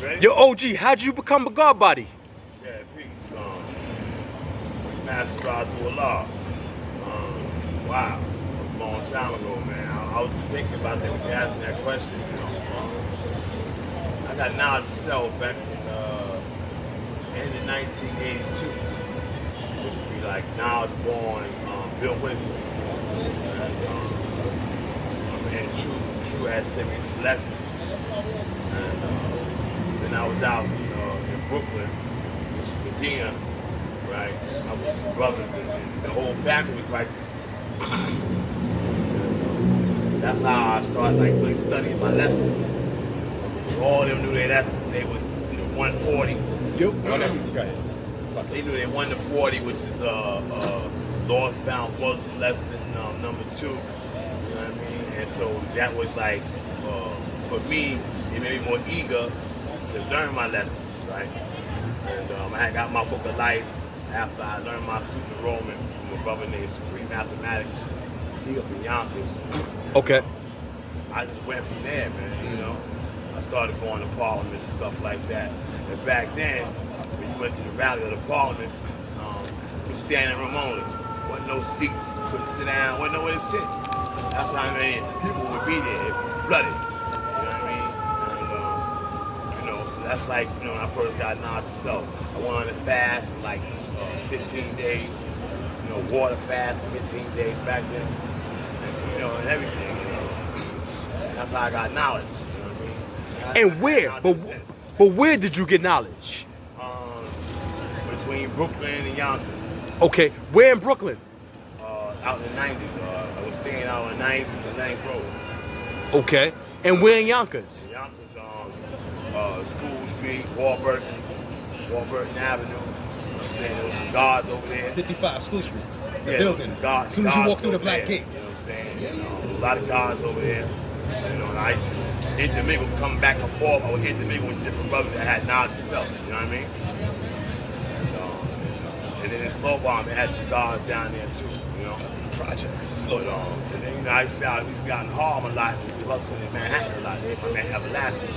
Ready? Yo, OG, how'd you become a guard body? Yeah, peace. Master Allah. Wow. A long time ago, man. I was just thinking about that when you asked me that question. I got knowledge of self back in 1982, which would be like knowledge born, built wisdom. And, and Thru had sent me some lessons. And then I was out in Brooklyn, which is Medina, right? I was with brothers and the whole family was righteous. That's how I started like really studying my lessons. All of them knew their lessons. They was 140. Yep. They knew they 1 to 40, which is Lost Found Muslim lesson number 2. You know what I mean? And so that was like, for me, it made me more eager to learn my lessons, right? And I had got my book of life after I learned my student enrollment from a brother named Supreme Mathematics. He up in Yonkers. Okay. I just went from there, man, you know. I started going to parliaments and stuff like that. And back then, when you went to the rally of the parliament, you standing room only. Wasn't no seats, couldn't sit down, wasn't nowhere to sit. That's how many people would be there, it'd be flooded. You know what I mean? And, so that's like, when I first got knowledge of self. I went on a fast for like 15 days, water fast for 15 days back then, and everything, That's how I got knowledge, you know what I mean? And where? But where did you get knowledge? Between Brooklyn and Yonkers. Okay, where in Brooklyn? Out in the 90s. I was staying out in the 90s since the 9th grade. Okay, and where in Yonkers? In Yonkers, School Street, Warburton Avenue. There was some guards over there. 55 School Street. The Yeah, building. As soon as you walk through the black gates. You know what I'm saying? A lot of guards over there. And I used to intermingle, coming back and forth. I would intermingle with different brothers that had knowledge of self. You know what I mean? And then in Slow Bomb, they had some guards down there too. Projects. Slow down. And then I used to be out in Harlem a lot. We were hustling in Manhattan a lot. My man Everlasting.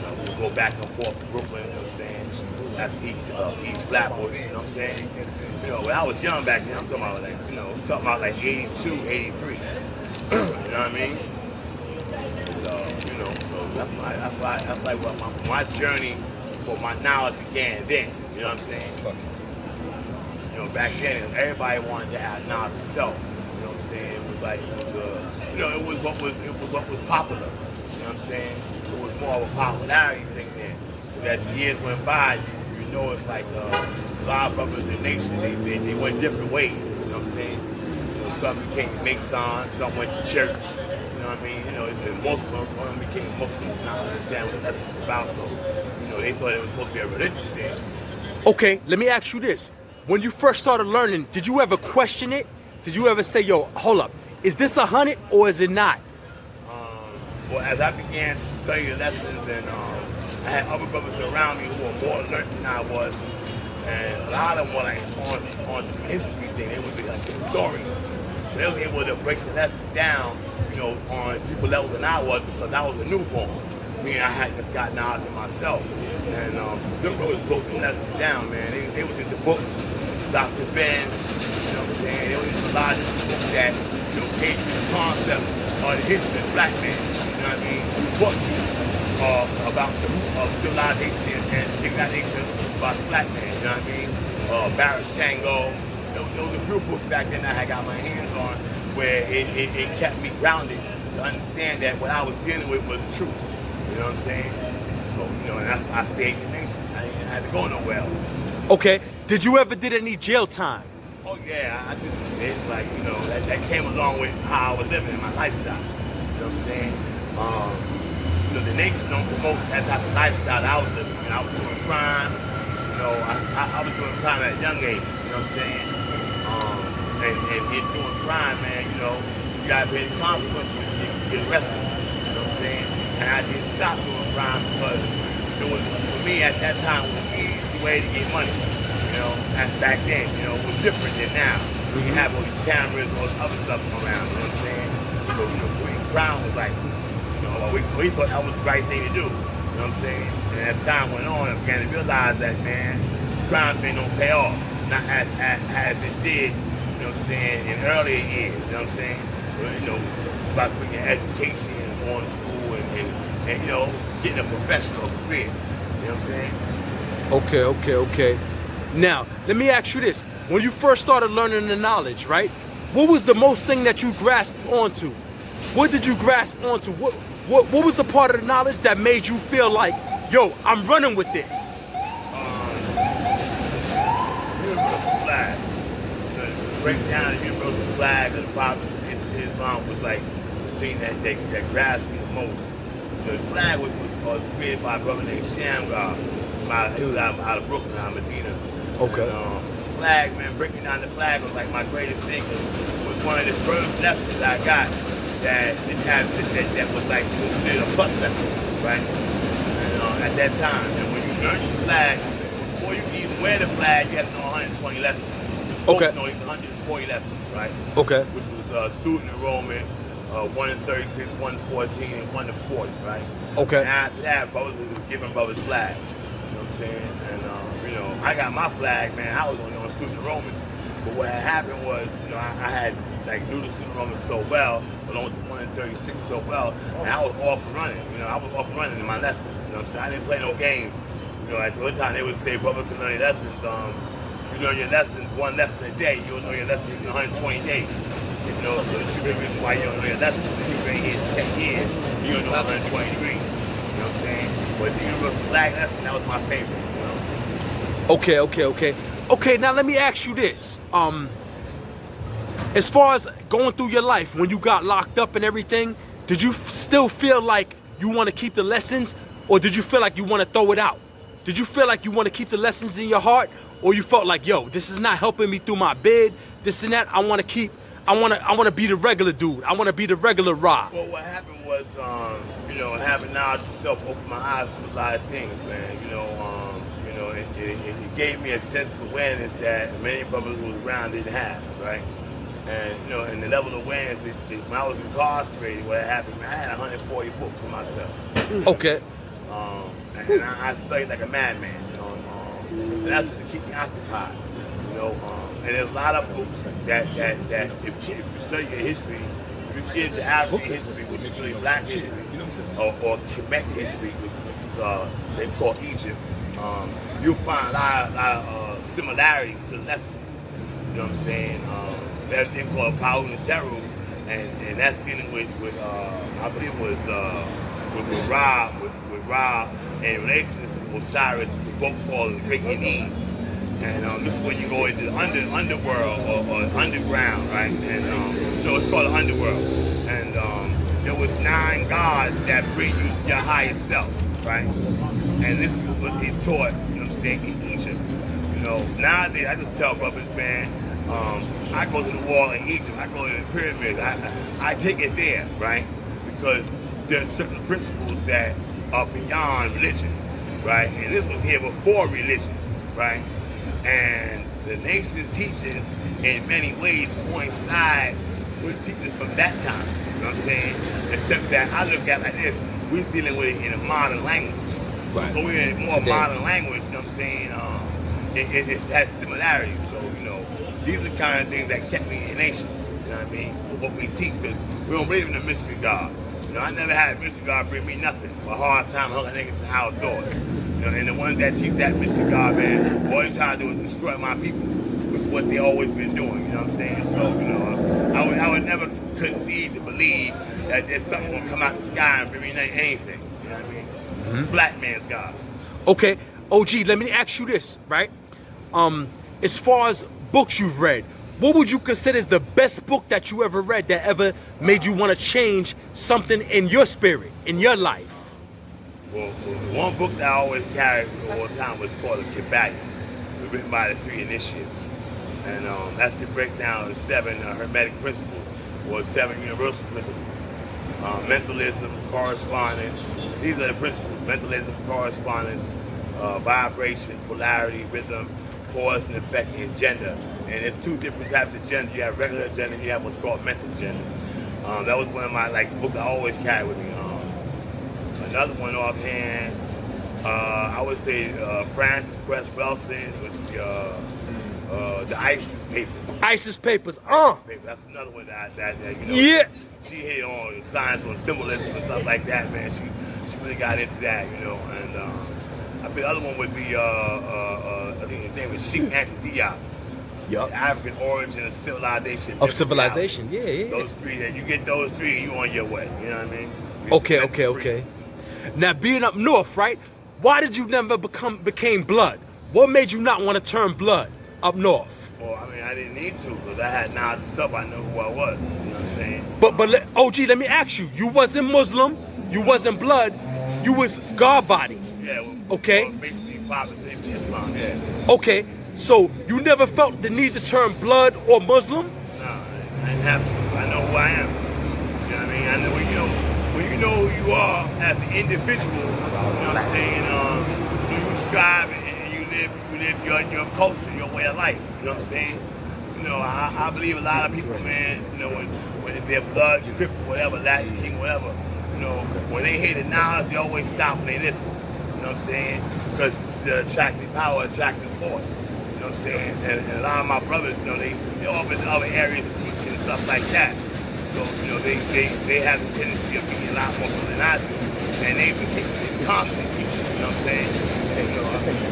And we would go back and forth to Brooklyn. You know what I'm saying? That's East Flatbush, you know what I'm saying? When I was young back then, I'm talking about like 82, 83. You know what I mean? So that's like what my journey for my knowledge began then. You know what I'm saying? Back then everybody wanted to have knowledge of self. You know what I'm saying? It was like it was what was popular. You know what I'm saying? It was more of a popularity thing then. But as the years went by, it's like a lot of brothers in the nation, they went different ways, you know what I'm saying? Some became Masons, some went to church, you know what I mean? The Muslims, some became Muslims, and I understand what that's about, so, they thought it was supposed to be a religious thing. Okay, let me ask you this. When you first started learning, did you ever question it? Did you ever say, yo, hold up, is this 100 or is it not? Well, as I began to study the lessons and I had other brothers around me who were more alert than I was, and a lot of them were like on some history thing. They would be like historians, so they were able to break the lessons down, on deeper level than I was because I was a newborn. I had just got knowledge of myself, and them brothers broke the lessons down, man. They was into books, Dr. Ben, you know what I'm saying? They were into a lot of books that gave you the concept of the history of the black man. You know what I mean? Who taught you about the root of civilization and civilization about the black man, you know what I mean? Barrett Shango. There was a few books back then I had got my hands on where it kept me grounded to understand that what I was dealing with was the truth. You know what I'm saying? So, and that's why I stayed in the nation. I didn't have to go nowhere else. Okay, did you ever did any jail time? Oh yeah, it's like, that came along with how I was living in my lifestyle. You know what I'm saying? The nation don't promote that type of lifestyle that I was living. I was doing crime. I was doing crime at a young age. You know what I'm saying? And in doing crime, man, you gotta pay the consequences when you get arrested. You know what I'm saying? And I didn't stop doing crime because it was, for me at that time, it was an easy way to get money. Back then, it was different than now. We can have all these cameras and all this other stuff around. You know what I'm saying? So, crime was like, we thought that was the right thing to do. You know what I'm saying? And as time went on, I began to realize that, man, this crime thing don't pay off. Not as it did, you know what I'm saying, in earlier years, you know what I'm saying? You know, about putting your education and going to school and you know, getting a professional career. You know what I'm saying? Okay. Now, let me ask you this. When you first started learning the knowledge, right? What was the most thing that you grasped onto? What did you grasp onto? What was the part of the knowledge that made you feel like, yo, I'm running with this? Universal flag. The breakdown of the universal flag of the prophets of Islam was like the thing that grasped me the most. The flag was created by a brother named Shamgar. He was out of Brooklyn, out of Medina. Okay. And, flag, man, breaking down the flag was like my greatest thing. It was one of the first lessons I got that didn't have that was like considered a plus lesson, right? And at that time, and when you learn the flag, before you can even wear the flag, you have to know 120 lessons. Okay. No, it's 140 lessons, right? Okay. Which was student enrollment, 1 to 36, 1 to 14, and 1 to 40, right? Okay. And after that, brothers was giving brothers flags. You know what I'm saying? And you know, I got my flag, man. I was only on student enrollment. But what had happened was, you know, I had like knew the student enrollment so well, but on 1 to 36 so well, and I was off and running. You know, I was off and running in my lessons. You know what I'm saying? I didn't play no games. You know, at one time they would say, brother, can learn your lessons. You learn your lessons 1 lesson a day. You'll know your lessons in 120 days. You know, so this should be the reason why you don't know your lessons. If you've been here 10 years, you don't know 120 degrees. You know what I'm saying? But the universal flag lesson, that was my favorite. You know? Okay, now let me ask you this. As far as going through your life, when you got locked up and everything, did you still feel like you want to keep the lessons, or did you feel like you want to throw it out? Did you feel like you want to keep the lessons in your heart, or you felt like, yo, this is not helping me through my bid, this and that, I want to be the regular dude. I want to be the regular Rob. Well, what happened was, you know, having knowledge itself opened my eyes to a lot of things, man. You know, it gave me a sense of awareness that many brothers who was around didn't have, right? And, you know, and the level of awareness, when I was incarcerated, what happened, man, I had 140 books in myself. Okay. And I studied like a madman, you know, and that's to keep me occupied, you know. And there's a lot of books that if you study your history, if you get into African history, which is really black history, or Kemet history, which is they call Egypt, you'll find a lot of similarities to lessons. You know what I'm saying? There's a thing called Paul Teru, and that's dealing with I believe it was with Ra and relations with Osiris, the book called the Great Renegade. And this is when you go into the underworld or underground, right? And no, it's called the underworld. And there was 9 gods that bring you to your higher self, right? And this is what they taught, you know what I'm saying, in Egypt. You know, nowadays I just tell brothers, man, I go to the wall in Egypt, I go to the pyramids, I take it there, right? Because there are certain principles that are beyond religion, right? And this was here before religion, right? And the nation's teachings in many ways coincide with teachings from that time, you know what I'm saying? Except that I look at it like this, we're dealing with it in a modern language. Right. So we're in a more modern language, you know what I'm saying? It has similarities. So, you know, these are the kind of things that kept me in the nation, you know what I mean? What we teach, because we don't believe in the mystery God. You know, I never had a mystery God bring me nothing. A hard time hugging niggas outdoors. You know, and the ones that teach that mystery God, man, all they trying to do is destroy my people, which is what they always been doing, you know what I'm saying? So, you know, I would never concede to believe that there's something gonna come out the sky and bring me anything, you know what I mean? Mm-hmm. Black man's God. Okay, OG, let me ask you this, right? As far as books you've read, what would you consider is the best book that you ever read that ever made you want to change something in your spirit, in your life? Well, one book that I always carried all the time was called The Kabbalah, written by the 3 initiates. And that's the breakdown of 7 Hermetic principles, or 7 universal principles. Mentalism, correspondence, these are the principles. Mentalism, correspondence, vibration, polarity, rhythm, cause and effect, and gender. And there's 2 different types of gender. You have regular gender, you have what's called mental gender. That was one of my books I always carry with me. Another one offhand, I would say Francis Cress Wilson with the ISIS papers. ISIS papers. That's another one that you know. Yeah. She hit on signs on symbolism and stuff like that, man. She really got into that, you know. And I think the other one would be I think his name is Sheikh Anta Diop. Yup. The African origin of civilization. Of civilization, yeah. Those three, that you get those three, you on your way. You know what I mean? Okay. Now being up north, right? Why did you never became blood? What made you not want to turn blood up north? Well, I mean, I didn't need to because I had knowledge and stuff. I knew who I was. You know what I'm saying? But OG, let me ask you. You wasn't Muslim. You wasn't blood. You was God body. Yeah. Well, Okay. Well, basically, population Islam. Yeah. Okay. So you never felt the need to turn blood or Muslim? No, I didn't have to. I know who I am. You know what I mean? I know when you know who you are as an individual. You know what I'm saying? You strive and you live your culture, your way of life. You know what I'm saying? You know, I believe a lot of people, man. You know, when they're blood, cripple, whatever, Latin King, whatever. You know, when they hear the knowledge, they always stop and they listen. You know what I'm saying? Because this is the attractive power, attractive force. You know what I'm saying? And a lot of my brothers, you know, they off in other areas of teaching and stuff like that. So, you know, they have the tendency of being a lot more than I do. And they've been teaching, it's constantly teaching, you know what I'm saying? And, you know,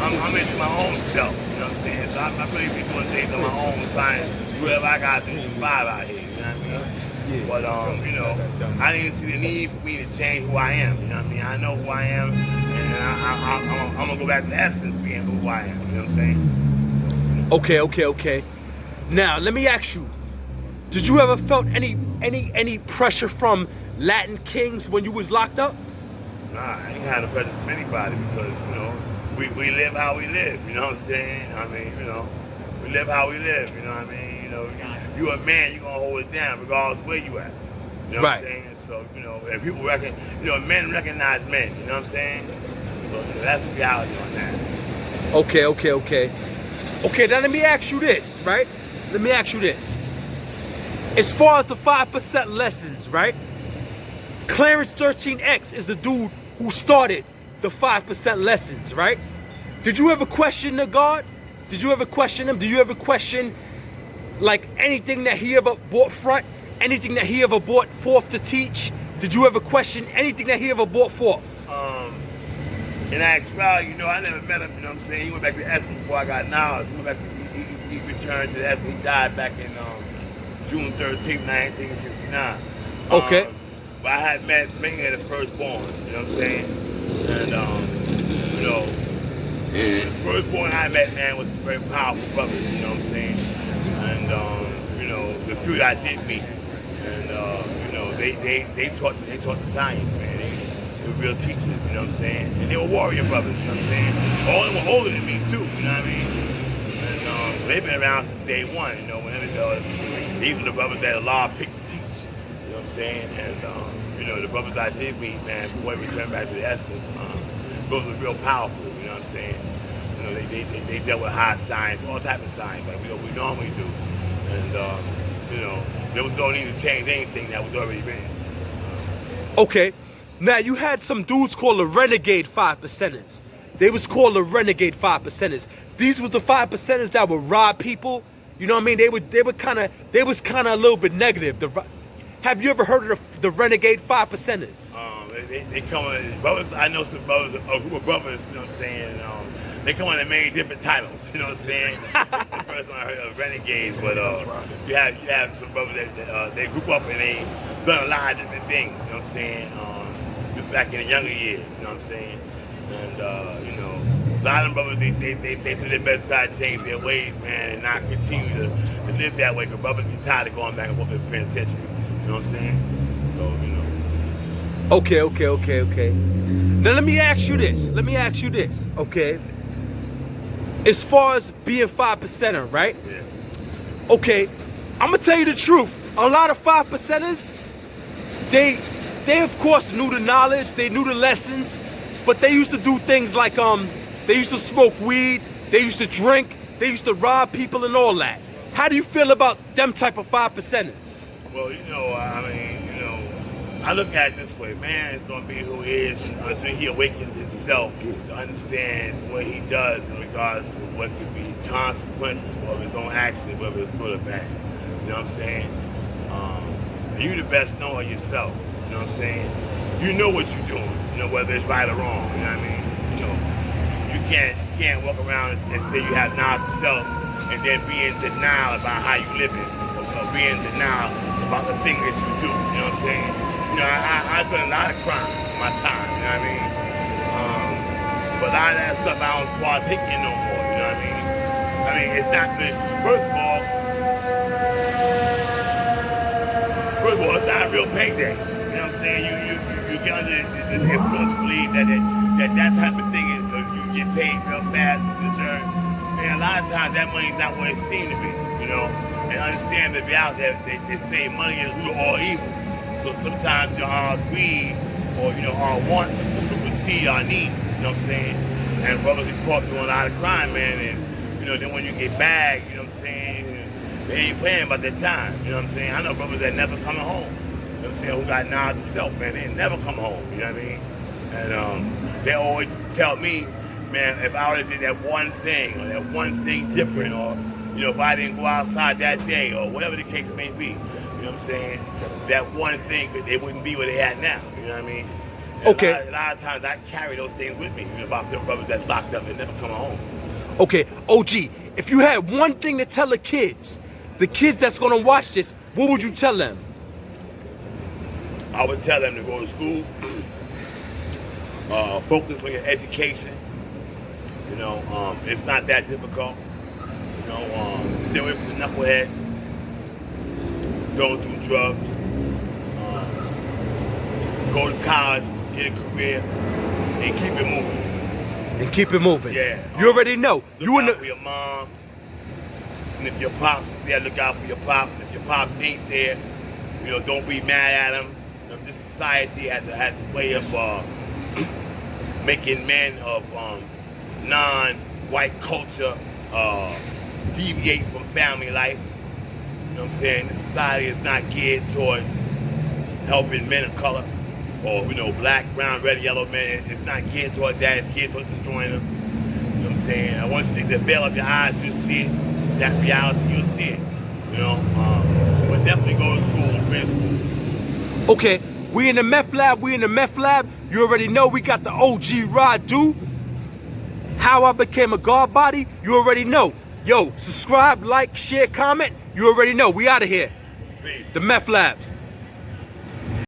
I'm into my own self, you know what I'm saying? So I really be doing things on my own science, whatever I got to do to survive out here, you know what I mean? But, you know, I didn't see the need for me to change who I am, you know what I mean? I know who I am, and I'm going to go back to the essence of being who I am, you know what I'm saying? Okay. Now, let me ask you. Did you ever felt any pressure from Latin kings when you was locked up? Nah, I ain't had no pressure from anybody because, you know, we live how we live, you know what I'm saying? I mean, you know, we live how we live, you know what I mean? You know, you a man, you're going to hold it down regardless of where you at. You know what I'm saying? So, you know, and people men recognize men, you know what I'm saying? So, you know, that's the reality on that. Okay, now let me ask you this, right? As far as the 5% lessons, right? Clarence 13X is the dude who started the 5% lessons, right? Did you ever question the God? Did you ever question him? Do you ever question like anything that he ever brought front? Anything that he ever brought forth to teach? Did you ever question anything that he ever brought forth? In actuality, you know, I never met him, you know what I'm saying? He went back to Essence before I got knowledge. He returned to Essence. He died back in June 13, 1969. Okay. But I had met many of the firstborn, you know what I'm saying? And, you know, the firstborn I met, man, was very powerful brothers, you know what I'm saying? And, you know, the few that I did meet, and, you know, they taught the science, man. They were real teachers, you know what I'm saying? And they were warrior brothers, you know what I'm saying? All of them were older than me, too, you know what I mean? And they've been around since day one, you know, these were the brothers that Allah picked to teach, you know what I'm saying? And, you know, the brothers I did meet, man, before we returned back to the essence, those were real powerful, you know what I'm saying? You know, they dealt with high science, all type of science, like we normally do. And, you know, there was no need to change anything that was already written. Okay. Now, you had some dudes called the Renegade 5%ers. They was called the Renegade 5%ers. These was the 5%ers that would rob people. You know what I mean? They was kind of a little bit negative. Have you ever heard of the Renegade 5%ers? They come on, brothers. I know some brothers, a group of brothers. You know what I'm saying? They come on and made different titles. You know what I'm saying? The first one I heard of Renegades, but you have some brothers that they group up and they done a lot of different things. You know what I'm saying? Just back in the younger years. You know what I'm saying? And you know, a lot of them brothers they do their best to try to change their ways, man, and not continue to live that way. Because brothers get tired of going back and forth in the penitentiary. You know what I'm saying? So you know. Okay. Now let me ask you this. Okay. As far as being 5%er, right? Yeah. Okay, I'm gonna tell you the truth. A lot of 5%ers, they of course knew the knowledge, they knew the lessons, but they used to do things like they used to smoke weed, they used to drink, they used to rob people and all that. How do you feel about them type of 5%ers? Well, you know, I mean, you know, I look at it this way, man is going to be who he is until he awakens himself to understand what he does in regards to what could be consequences for his own actions, whether it's good or bad. You know what I'm saying? You the best knower yourself. You know what I'm saying? You know what you're doing, you know, whether it's right or wrong. You know what I mean? You know, you can't walk around and say you have knowledge of self and then be in denial about how you live it, or be in denial about the thing that you do. You know what I'm saying? You know, I've done a lot of crime in my time, you know what I mean? But a lot of that stuff I don't partake in no more, you know what I mean? I mean, it's not good. First of all, it's not a real payday. You know what I'm saying? You get under the influence to believe that type of thing is you get paid real fast, man, a lot of times that money's not what it seems to be, you know? And understand the reality that they say money is root of all evil. So sometimes, you know, our greed or, you know, our wants supersede our needs, you know what I'm saying? And brothers get caught doing a lot of crime, man, and, you know, then when you get bagged, you know what I'm saying, they ain't playing about their time, you know what I'm saying? I know brothers that never coming home, you know what I'm saying, who got knowledge of self, man, they never come home, you know what I mean? And they always tell me, man, if I would have did that one thing, or that one thing different, or, you know, if I didn't go outside that day, or whatever the case may be, you know what I'm saying, that one thing, they wouldn't be where they at now, you know what I mean? And Okay. A lot of times I carry those things with me, you know, about them brothers that's locked up and never come home. Okay, OG, if you had one thing to tell the kids that's gonna watch this, what would you tell them? I would tell them to go to school, focus on your education. You know, it's not that difficult. You know, stay away from the knuckleheads. Don't do drugs. Go to college, get a career, and keep it moving. And keep it moving. Yeah. You already know. Look out for your moms. And if your pops is there, look out for your pops. If your pops ain't there, you know, don't be mad at them. You know, this society has a way of making men of non-white culture deviate from family life. You know what I'm saying? This society is not geared toward helping men of color, or, you know, black, brown, red, yellow men. It's not geared toward that. It's geared toward destroying them. You know what I'm saying? And once you take the veil off your eyes, you'll see it. That reality, you'll see it. You know? But definitely go to school, finish school. Okay, we in the meth lab. You already know we got the OG Radu. How I became a guard body, you already know. Yo, subscribe, like, share, comment. You already know. We out of here. Peace. The meth lab.